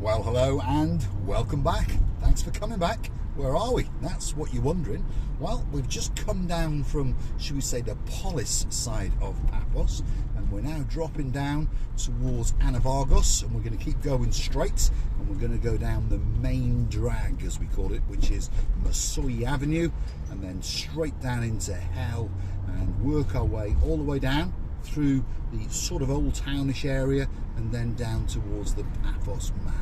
Well, hello and welcome back. Thanks for coming back. Where are we? That's what you're wondering. Well, we've just come down from, should we say, the Polis side of Paphos, and we're now dropping down towards Anavargos, and we're going to keep going straight, and we're going to go down the main drag, as we call it, which is Masoi Avenue, and then straight down into hell, and work our way all the way down through the sort of old townish area, and then down towards the Paphos Mall.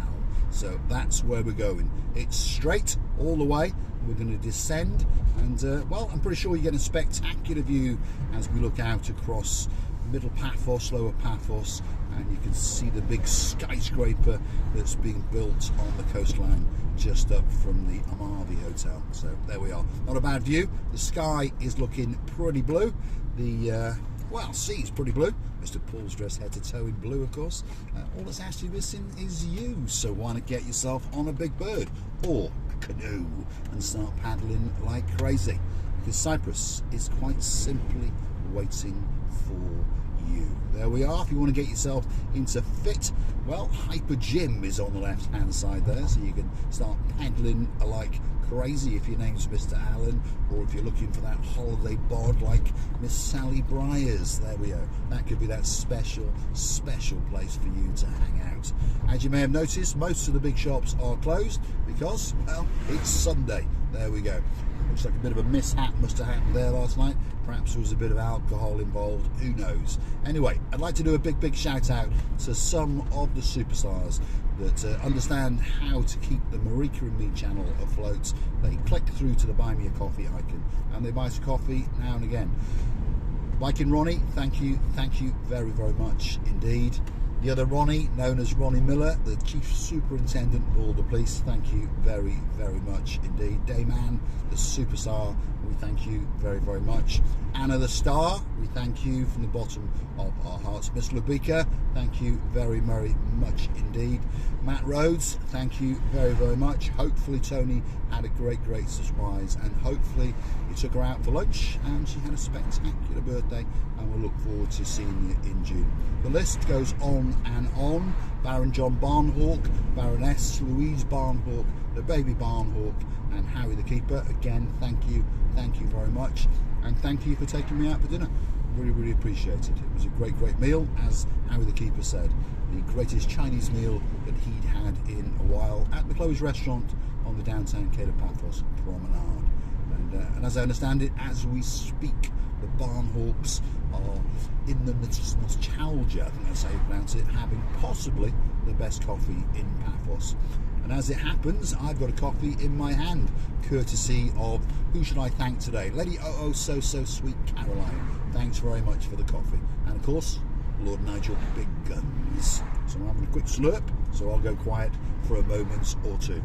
So that's where we're going. It's straight all the way. We're going to descend, and well, I'm pretty sure you get a spectacular view as we look out across Middle Paphos, Lower Paphos, and you can see the big skyscraper that's being built on the coastline just up from the Amarvi Hotel. So there we are. Not a bad view. The sky is looking pretty blue. The well, sea's pretty blue. Mr. Paul's dressed head to toe in blue, of course. All that's actually missing is you. So why not get yourself on a big bird or a canoe and start paddling like crazy? Because Cyprus is quite simply waiting for you. There we are. If you want to get yourself into fit, well, Hyper Gym is on the left-hand side there, so you can start paddling like crazy if your name's Mr. Allen, or if you're looking for that holiday bod like Miss Sally Briars. There we go. That could be that special place for you to hang out. As you may have noticed, most of the big shops are closed because, well, it's Sunday. There we go. Looks like a bit of a mishap must have happened there last night. Perhaps there was a bit of alcohol involved, who knows. Anyway, I'd like to do a big shout out to some of the superstars that understand how to keep the Marika and Me channel afloat. They click through to the Buy Me a Coffee icon and they buy us a coffee now and again. Mike and Ronnie, thank you very much indeed. The other Ronnie, known as Ronnie Miller, the Chief Superintendent of all the police, thank you very much indeed. Dayman, the superstar, we thank you very much. Anna the Star, we thank you from the bottom of our hearts. Miss Lubika, thank you very much indeed. Matt Rhodes, thank you very much. Hopefully Tony had a great surprise, and hopefully you took her out for lunch and she had a spectacular birthday, and we'll look forward to seeing you in June. The list goes on and on. Baron John Barnhawk, Baroness Louise Barnhawk, the baby Barnhawk, and Harry the Keeper. Again, thank you very much, and thank you for taking me out for dinner. Really appreciate it. It was a great meal, as Harry the Keeper said, the greatest Chinese meal that he'd had in a while at the Chloe's restaurant on the downtown Cape of Paphos promenade. And as I understand it, as we speak, the Barnhawks are in the nostalgia, I think that's how you pronounce it, having possibly the best coffee in Paphos. And as it happens, I've got a coffee in my hand, courtesy of, who should I thank today? Lady so sweet Caroline. Thanks very much for the coffee. And of course, Lord Nigel Big Guns. So I'm having a quick slurp, so I'll go quiet for a moment or two.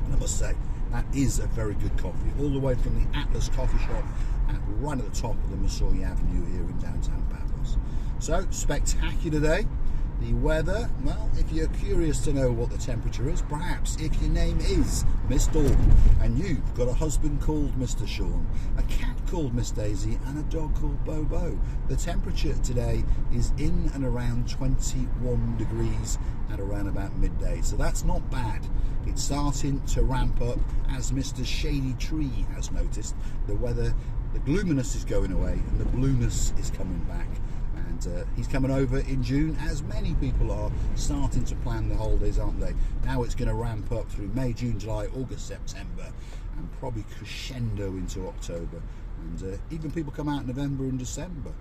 And I must say, that is a very good coffee, all the way from the Atlas Coffee Shop right at the top of the Masoi Avenue here in downtown Paphos. So, spectacular day. The weather, well, if you're curious to know what the temperature is, perhaps if your name is Miss Dawn and you've got a husband called Mr. Sean, a cat called Miss Daisy, and a dog called Bobo, the temperature today is in and around 21 degrees at around about midday. So that's not bad. It's starting to ramp up, as Mr. Shady Tree has noticed. The weather, the gloominess is going away and the blueness is coming back. And he's coming over in June, as many people are starting to plan the holidays, aren't they? Now it's going to ramp up through May, June, July, August, September, and probably crescendo into October. And even people come out in November and December.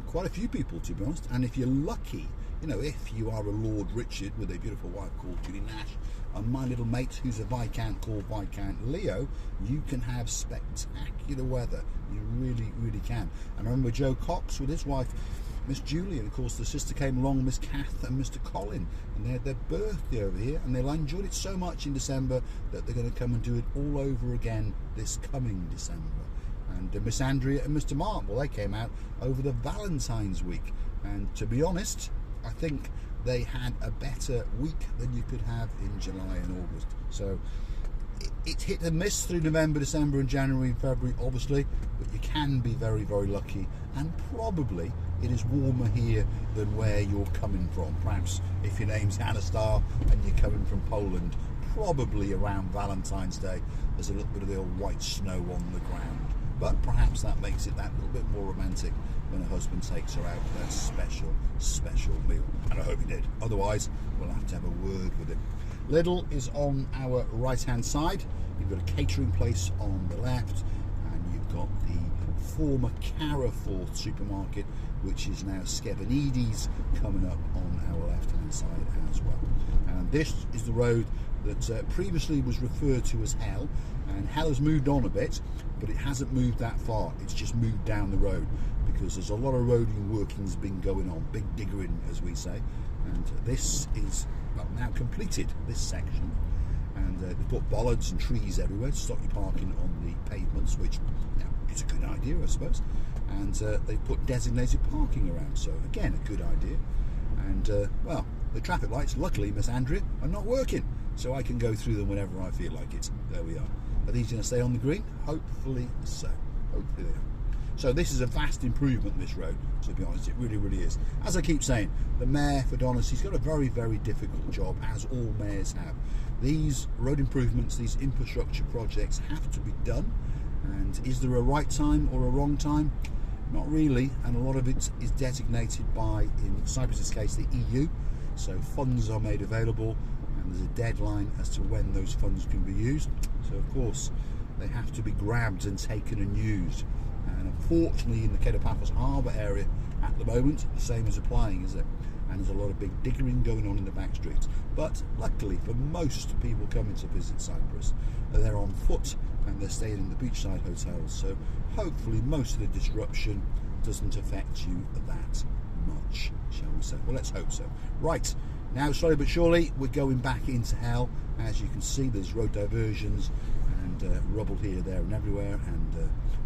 Quite a few people, to be honest. And if you're lucky, you know, if you are a Lord Richard with a beautiful wife called Julie Nash, and my little mate who's a Viscount called Viscount Leo, you can have spectacular weather. You really can. And I remember Joe Cox with his wife, Miss Julie, and of course the sister came along, Miss Kath and Mr. Colin, and they had their birthday over here, and they enjoyed it so much in December that they're going to come and do it all over again this coming December. And Miss Andrea and Mr. Mark, well, they came out over the Valentine's week, and to be honest, I think they had a better week than you could have in July and August. So it hit and miss through November, December and January and February, obviously, but you can be very lucky, and probably it is warmer here than where you're coming from. Perhaps if your name's Anastar and you're coming from Poland, probably around Valentine's Day, there's a little bit of the old white snow on the ground. But perhaps that makes it that little bit more romantic when her husband takes her out for their special meal. And I hope he did. Otherwise, we'll have to have a word with him. Lidl is on our right-hand side. You've got a catering place on the left, and you've got the former Carrefour supermarket, which is now Skevenidis, coming up on our left-hand side as well. And this is the road that previously was referred to as Hell, and Hell has moved on a bit, but it hasn't moved that far. It's just moved down the road because there's a lot of roading workings been going on, big diggering as we say, and this is now completed, this section, and they've put bollards and trees everywhere to stop you parking on the pavements, which is a good idea, I suppose, and they've put designated parking around, so again a good idea. And well, the traffic lights, luckily Miss Andrea, are not working, so I can go through them whenever I feel like it. There we are. Are these going to stay on the green? Hopefully so. Hopefully they are. So this is a vast improvement, this road, to be honest. It really is. As I keep saying, the Mayor for Donis, he's got a very difficult job, as all mayors have. These road improvements, these infrastructure projects have to be done. And is there a right time or a wrong time? Not really. And a lot of it is designated by, in Cyprus's case, the EU. So funds are made available, and there's a deadline as to when those funds can be used. So of course they have to be grabbed and taken and used, and unfortunately in the Paphos Harbour area at the moment the same is applying, is it? And there's a lot of big diggering going on in the back streets, but luckily for most people coming to visit Cyprus, they're on foot and they're staying in the beachside hotels, so hopefully most of the disruption doesn't affect you that much, shall we say. Well, let's hope so. Right, now slowly but surely we're going back into Hell. As you can see, there's road diversions and rubble here, there and everywhere, and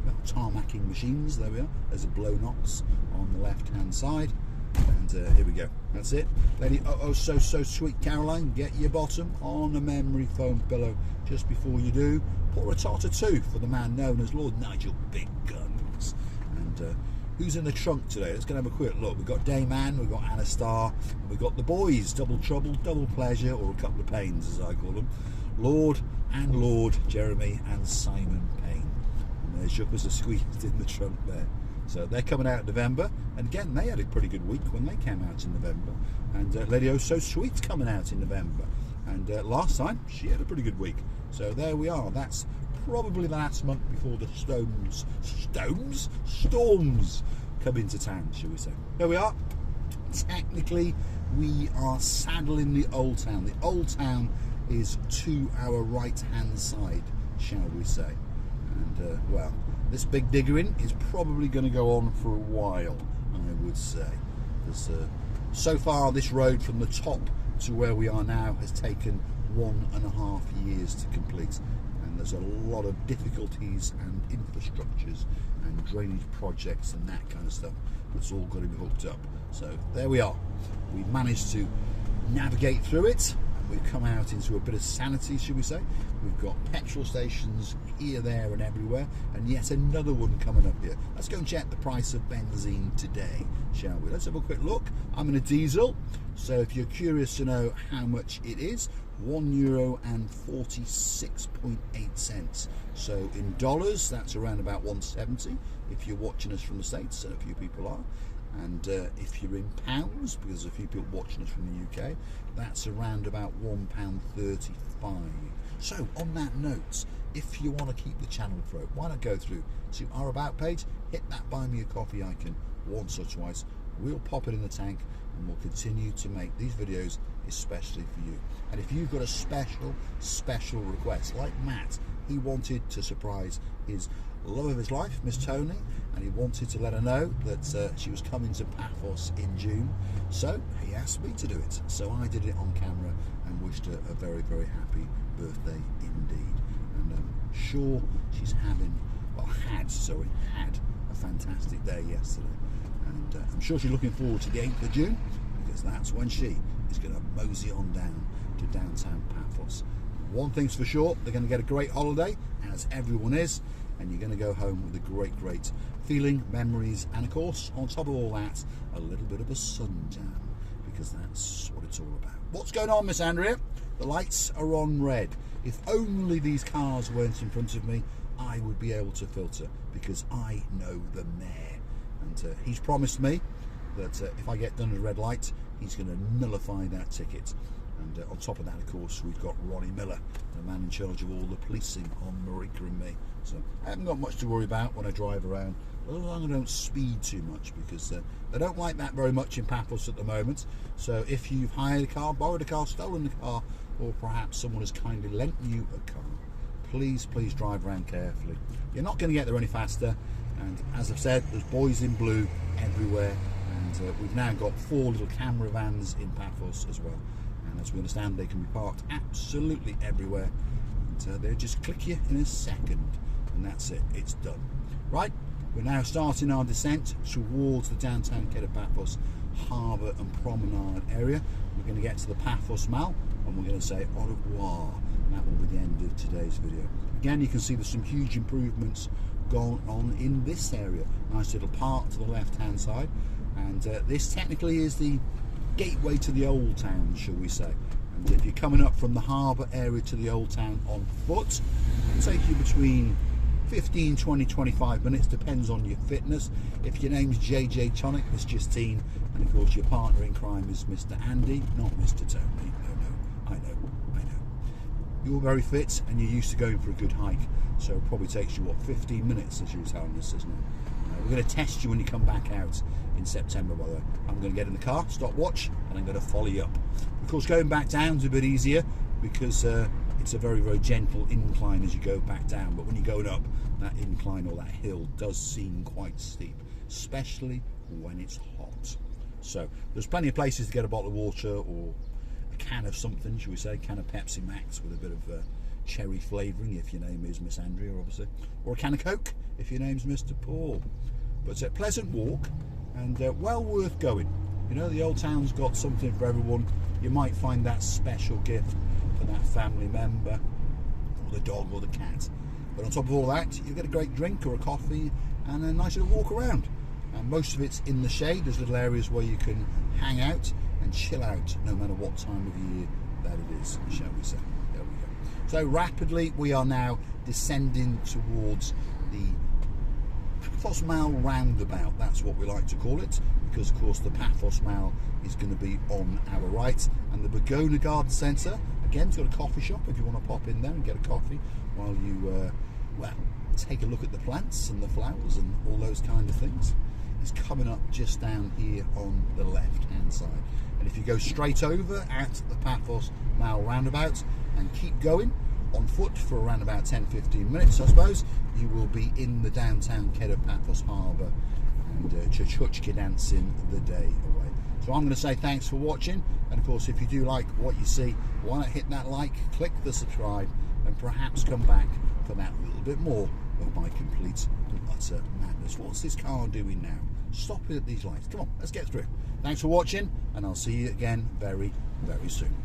well, tarmacking machines. There we are. There's a blow knocks on the left hand side, and here we go. That's it. Lady so sweet Caroline, get your bottom on a memory foam pillow just before you do. Pour a tot or two for the man known as Lord Nigel Big Guns. And who's in the trunk today? Let's go and have a quick look. We've got Dame Anne, we've got Anastar, and we've got the boys. Double trouble, double pleasure, or a couple of pains as I call them. Lord Jeremy and Simon Payne. And there's Yuppers are squeezed in the trunk there. So they're coming out in November, and again they had a pretty good week when they came out in November. And Lady Oh So Sweet's coming out in November, and last time she had a pretty good week. So there we are. That's probably the last month before the storms come into town, shall we say. There we are. Technically we are saddling the old town. The old town is to our right hand side, shall we say. And well, this big diggering is probably going to go on for a while, I would say, because so far this road from the top to where we are now has taken 1.5 years to complete, and there's a lot of difficulties and infrastructures and drainage projects and that kind of stuff that's all got to be hooked up. So there we are. We've managed to navigate through it. We've come out into a bit of sanity, should we say. We've got petrol stations here, there and everywhere, and yet another one coming up here. Let's go and check the price of benzene today, shall we? Let's have a quick look. I'm in a diesel, so if you're curious to know how much it is, €1.46.8. So in dollars, that's around about 170 if you're watching us from the States, and a few people are. And if you're in pounds, because a few people watching us from the UK, that's around about £1.35. So on that note, if you want to keep the channel afloat, why not go through to our about page, hit that buy me a coffee icon once or twice. We'll pop it in the tank, and we'll continue to make these videos especially for you. And if you've got a special request, like Matt, he wanted to surprise his love of his life, Miss Tony, and he wanted to let her know that she was coming to Paphos in June, so he asked me to do it. So I did it on camera and wished her a very happy birthday indeed. And I'm sure she's had a fantastic day yesterday, and I'm sure she's looking forward to the 8th of June, because that's when she is going to mosey on down to downtown Paphos. One thing's for sure, they're going to get a great holiday, as everyone is. and you're going to go home with a great feeling, memories, and of course, on top of all that, a little bit of a suntan, because that's what it's all about. What's going on, Miss Andrea? The lights are on red. If only these cars weren't in front of me, I would be able to filter, because I know the mayor. And he's promised me that if I get done at a red light, he's going to nullify that ticket. And on top of that, of course, we've got Ronnie Miller, the man in charge of all the policing on Marika and me. So I haven't got much to worry about when I drive around, as long as I don't speed too much, because they don't like that very much in Paphos at the moment. So if you've hired a car, borrowed a car, stolen a car, or perhaps someone has kindly lent you a car, please drive around carefully. You're not going to get there any faster, and as I've said, there's boys in blue everywhere, and we've now got 4 little camera vans in Paphos as well. And as we understand, they can be parked absolutely everywhere, and they'll just click you in a second, and that's it, it's done. Right, we're now starting our descent towards the downtown Ked of Paphos harbour and promenade area. We're going to get to the Paphos Mall, and we're going to say au revoir, and that will be the end of today's video. Again, you can see there's some huge improvements going on in this area. Nice little park to the left hand side, and this technically is the gateway to the old town, shall we say. And if you're coming up from the harbour area to the old town on foot, it'll take you between 15, 20, 25 minutes, depends on your fitness. If your name's JJ Tonic, Miss Justine, and of course your partner in crime is Mr. Andy, not Mr. Tony. No, I know. You're very fit and you're used to going for a good hike, so it probably takes you, what, 15 minutes, as you were telling us, isn't it? We're going to test you when you come back out in September, by the way. I'm going to get in the car, stop watch, and I'm going to follow you up. Of course, going back down is a bit easier, because it's a very gentle incline as you go back down, but when you're going up, that incline or that hill does seem quite steep, especially when it's hot. So there's plenty of places to get a bottle of water or a can of something, shall we say, a can of Pepsi Max with a bit of cherry flavouring if your name is Miss Andrea, obviously, or a can of Coke if your name's Mr. Paul. But a pleasant walk, and well worth going. You know, the old town's got something for everyone. You might find that special gift for that family member, or the dog or the cat. But on top of all that, you get a great drink or a coffee and a nice little walk around. And most of it's in the shade. There's little areas where you can hang out and chill out, no matter what time of year that it is, shall we say. There we go. So rapidly we are now descending towards the Paphos Mall roundabout. That's what we like to call it, because of course the Paphos Mall is going to be on our right, and the Begona Garden Centre, again, it's got a coffee shop if you want to pop in there and get a coffee while you well, take a look at the plants and the flowers and all those kind of things. It's coming up just down here on the left hand side, and if you go straight over at the Paphos Mall roundabout and keep going on foot for around about 10-15 minutes, I suppose, you will be in the downtown Ked of Paphos harbour and Chuchuchka dancing the day away. So I'm going to say thanks for watching, and of course if you do like what you see, why not hit that like, click the subscribe, and perhaps come back for that little bit more of my complete and utter madness. What's this car doing now? Stop it at these lights. Come on, let's get through. Thanks for watching, and I'll see you again very soon.